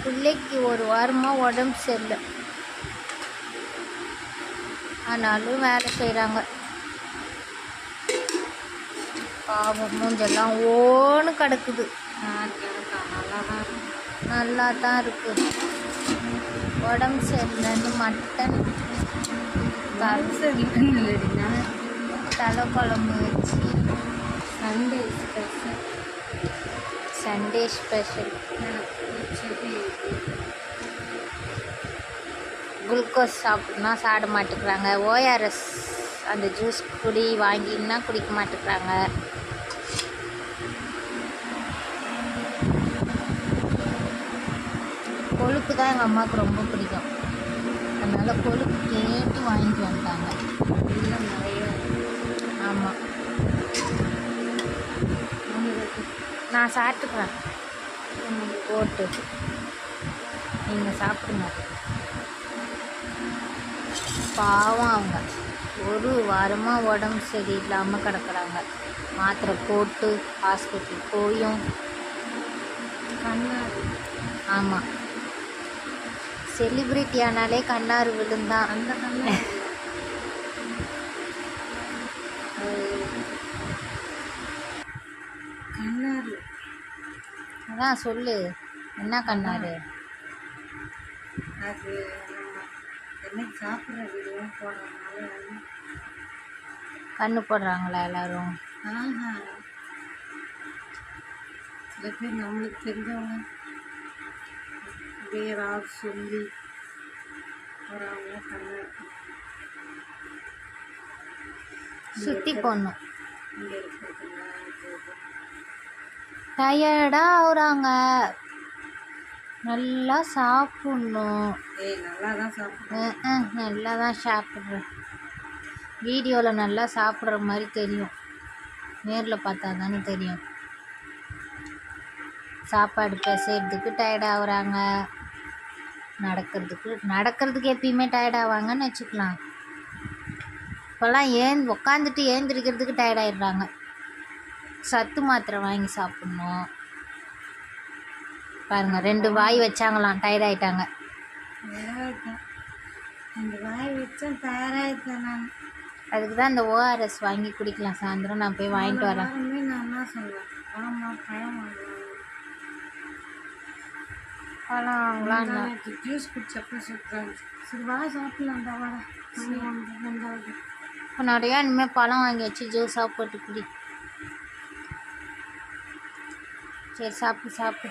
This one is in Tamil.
பிள்ளைக்கு ஒரு வாரமாக உடம்பு சரியில்லை, ஆனாலும் வேலை செய்கிறாங்க. பாவம் மூஞ்செல்லாம் ஓன்னு கிடக்குது. நல்லா தான் இருக்குது. உடம்பு சரியில்லைன்னு மட்டன் தலை குழம்பு வச்சு சண்டே ஸ்பெஷல் குளுக்கோஸ் சாப்பிட்னா சாப்பிட மாட்டேங்கிறாங்க. ஓஆர்எஸ் அந்த ஜூஸ் வாங்கினா குடிக்க மாட்டேங்கிறாங்க. கொழுப்பு தான் எங்கள் அம்மாவுக்கு ரொம்ப பிடிக்கும், அதனால் கொழுப்பு கேட்டு வாங்கிட்டு வந்துட்டாங்க. ஆமாம், நான் சாப்பிட்டுக்கிறேன் போட்டு, நீங்கள் சாப்பிடுங்க. பாவம் அவங்க ஒரு வாரமாக உடம்பு சரியில்லாமல் கிடக்குறாங்க. மாத்திரை போட்டு ஹாஸ்பிட்டல் போயும். ஆமாம், செலிப்ரிட்டி ஆனாலே கண்ணாறு விழுந்தான். அந்த கண்ணாறு அதான் சொல்லு, என்ன கண்ணாறு? அது என்னைக்கு சாப்பிட்ற வீடியோ போடுறதுனால கண்ணு போடுறாங்களா எல்லாரும்? சில பேர் நம்மளுக்கு தெரிஞ்சவங்க வேறாவது சொல்லி போகிறவங்க கண்ணு சுற்றி போடணும். இங்கே இருக்கிறதுல டயர்டாக ஆகுறாங்க. நல்லா சாப்பிட்ணும். நல்லா தான் சாப்பிட்றேன். நல்லா தான் சாப்பிட்றேன். வீடியோவில் நல்லா சாப்பிட்ற மாதிரி தெரியும், நேரில் பார்த்தா தானே தெரியும். சாப்பாடு பேசுறதுக்கு டயர்ட் ஆகுறாங்க, நடக்கிறதுக்கு எப்பயுமே டயர்ட் ஆவாங்கன்னு வச்சுக்கலாம். இப்போல்லாம் உட்காந்துட்டு ஏந்திரிக்கிறதுக்கு டயர்டாயிடுறாங்க. சத்து மாத்திரை வாங்கி சாப்பிட்ணும். பாருங்க, 2 வாய் வச்சாங்களாம், டயர்ட் ஆகிட்டாங்க. அந்த வாய் வச்சேன், தயாராகிட்டேன் நான். அதுக்கு தான் இந்த ஓஆர்எஸ் வாங்கி குடிக்கலாம். சாயந்தரம் நான் போய் வாங்கிட்டு வரேன். நான் என்ன சொல்லுவேன், ஆமாம் பழம் வாங்கலாம். ஜூஸ் குடிச்சப்போ சொல்கிறாங்க, சரி வா சாப்பிடலாம் தவாடா. இப்போ நிறையா இனிமேல் பழம் வாங்கி வச்சு ஜூஸாக போட்டு குடி. சரி சாப்பிடு.